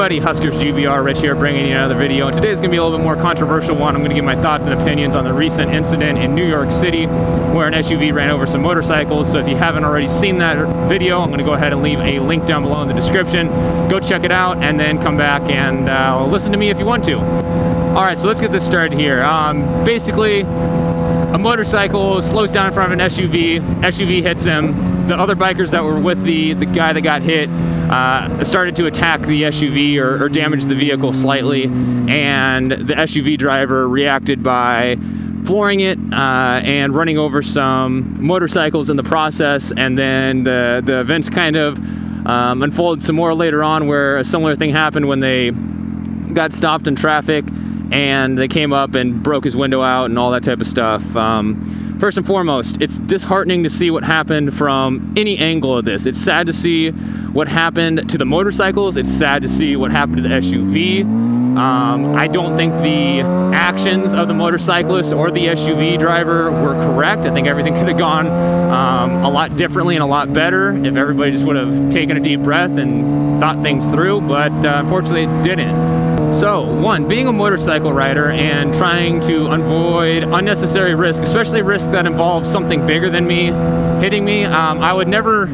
everybody, HuskerzGBR, Rich here, bringing you another video. And today's going to be a little bit more controversial one. I'm going to give my thoughts and opinions on the recent incident in New York City where an SUV ran over some motorcycles. So if you haven't already seen that video, I'm going to go ahead and leave a link down below in the description. Go check it out and then come back and listen to me if you want to. Alright, so let's get this started here. Basically, a motorcycle slows down in front of an SUV hits him. The other bikers that were with the guy that got hit started to attack the SUV or damage the vehicle slightly, and the SUV driver reacted by flooring it and running over some motorcycles in the process. And then the events kind of unfolded some more later on, where a similar thing happened when they got stopped in traffic and they came up and broke his window out and all that type of stuff. First and foremost, it's disheartening to see what happened from any angle of this. It's sad to see what happened to the motorcycles. It's sad to see what happened to the SUV. I don't think the actions of the motorcyclist or the SUV driver were correct. I think everything could have gone a lot differently and a lot better if everybody just would have taken a deep breath and thought things through, but unfortunately it didn't. So, one, being a motorcycle rider and trying to avoid unnecessary risk, especially risk that involves something bigger than me hitting me, I would never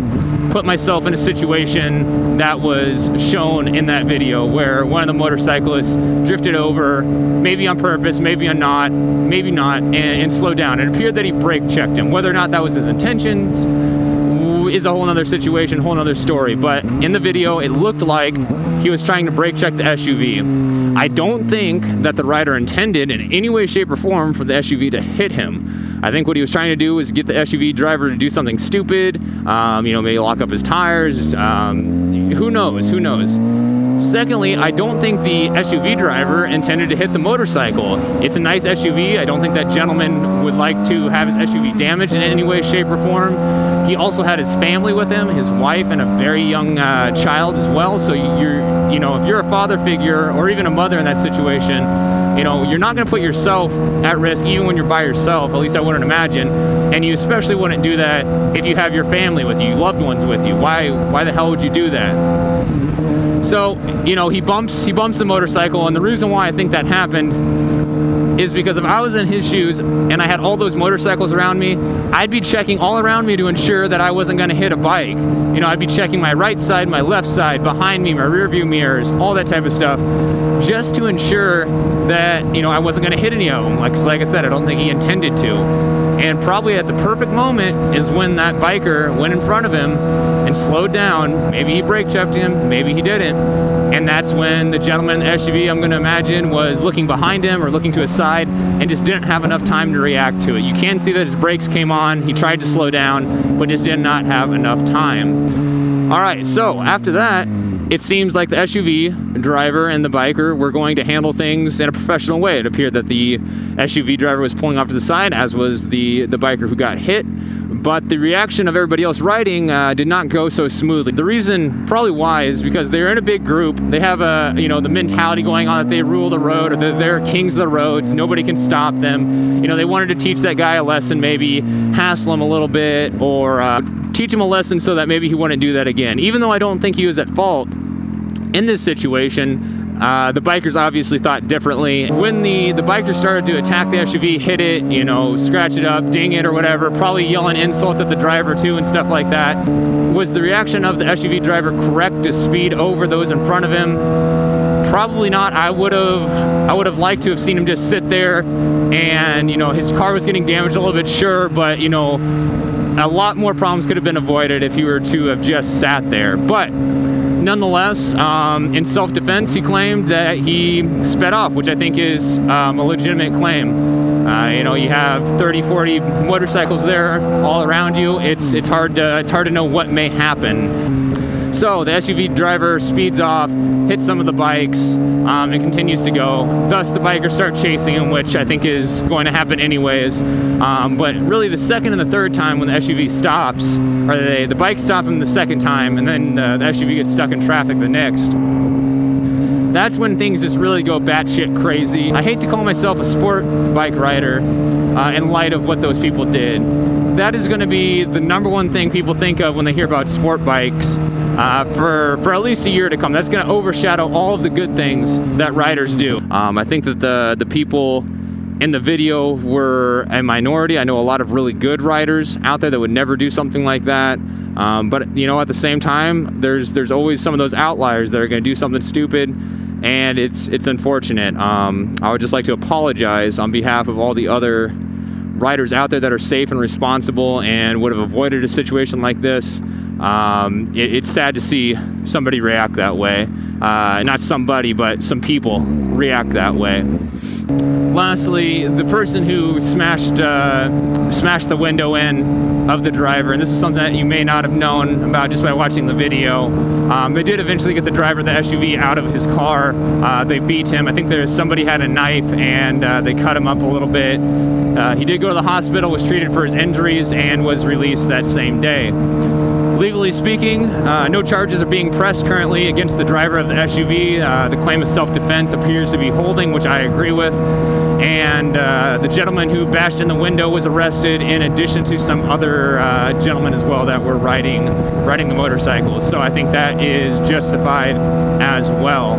put myself in a situation that was shown in that video, where one of the motorcyclists drifted over, maybe on purpose, maybe not, and slowed down. It appeared that he brake checked him. Whether or not that was his intentions is a whole other situation, whole other story. But in the video, it looked like he was trying to brake check the SUV. I don't think that the rider intended in any way, shape, or form for the SUV to hit him. I think what he was trying to do was get the SUV driver to do something stupid, you know, maybe lock up his tires, who knows. Secondly, I don't think the SUV driver intended to hit the motorcycle. It's a nice SUV. I don't think that gentleman would like to have his SUV damaged in any way, shape, or form. He also had his family with him, his wife and a very young child as well. So you know, if you're a father figure or even a mother in that situation, you know, you're not going to put yourself at risk even when you're by yourself. At least I wouldn't imagine. And you especially wouldn't do that if you have your family with you, loved ones with you. Why the hell would you do that? So, you know, he bumps the motorcycle, and the reason why I think that happened is because if I was in his shoes and I had all those motorcycles around me, I'd be checking all around me to ensure that I wasn't going to hit a bike. You know, I'd be checking my right side, my left side, behind me, my rear view mirrors, all that type of stuff, just to ensure that, you know, I wasn't going to hit any of them. Like I said, I don't think he intended to. And probably at the perfect moment is when that biker went in front of him and slowed down. Maybe he brake checked him, maybe he didn't. And that's when the gentleman in the SUV, I'm going to imagine, was looking behind him or looking to his side and just didn't have enough time to react to it. You can see that his brakes came on, he tried to slow down, but just did not have enough time. Alright, so after that, it seems like the SUV driver and the biker were going to handle things in a professional way. It appeared that the SUV driver was pulling off to the side, as was the biker who got hit. But the reaction of everybody else riding did not go so smoothly. The reason probably why is because they're in a big group. They have you know, the mentality going on that they rule the road, or they're kings of the roads. Nobody can stop them. You know, they wanted to teach that guy a lesson, maybe hassle him a little bit, or teach him a lesson so that maybe he wouldn't do that again. Even though I don't think he was at fault in this situation, the bikers obviously thought differently. When the bikers started to attack the SUV, hit it, you know, scratch it up, ding it or whatever, probably yelling insults at the driver too and stuff like that, was the reaction of the SUV driver correct to speed over those in front of him? Probably not. I would have liked to have seen him just sit there, and, you know, his car was getting damaged a little bit, sure, but, you know, a lot more problems could have been avoided if he were to have just sat there. But nonetheless, in self-defense, he claimed that he sped off, which I think is a legitimate claim. You know, you have 30, 40 motorcycles there all around you. It's hard to know what may happen. So the SUV driver speeds off, hits some of the bikes, and continues to go. Thus, the bikers start chasing him, which I think is going to happen anyways. But really, the second and the third time when the SUV stops, or the bike stop him the second time, and then the SUV gets stuck in traffic the next, that's when things just really go batshit crazy. I hate to call myself a sport bike rider in light of what those people did. That is going to be the #1 thing people think of when they hear about sport bikes. for at least a year to come. That's going to overshadow all of the good things that riders do. I think that the people in the video were a minority. I know a lot of really good riders out there that would never do something like that. But you know, at the same time, there's always some of those outliers that are going to do something stupid, and it's unfortunate. I would just like to apologize on behalf of all the other riders out there that are safe and responsible and would have avoided a situation like this. It's sad to see somebody react that way. Not somebody, but some people react that way. Lastly, the person who smashed the window in of the driver, and this is something that you may not have known about just by watching the video. They did eventually get the driver of the SUV out of his car. They beat him. I think somebody had a knife and they cut him up a little bit. He did go to the hospital, was treated for his injuries, and was released that same day. Legally speaking, no charges are being pressed currently against the driver of the SUV. The claim of self-defense appears to be holding, which I agree with. And the gentleman who bashed in the window was arrested, in addition to some other gentlemen as well that were riding the motorcycles. So I think that is justified as well.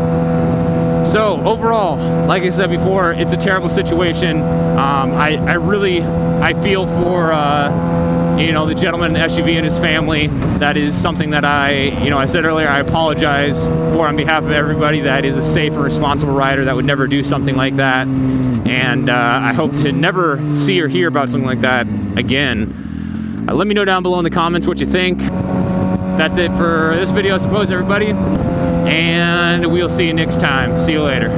So overall, like I said before, it's a terrible situation. I feel for you know, the gentleman in the SUV and his family. That is something that I said earlier, I apologize for on behalf of everybody that is a safe and responsible rider that would never do something like that. And I hope to never see or hear about something like that again. Let me know down below in the comments what you think. That's it for this video, I suppose, everybody. And we'll see you next time. See you later.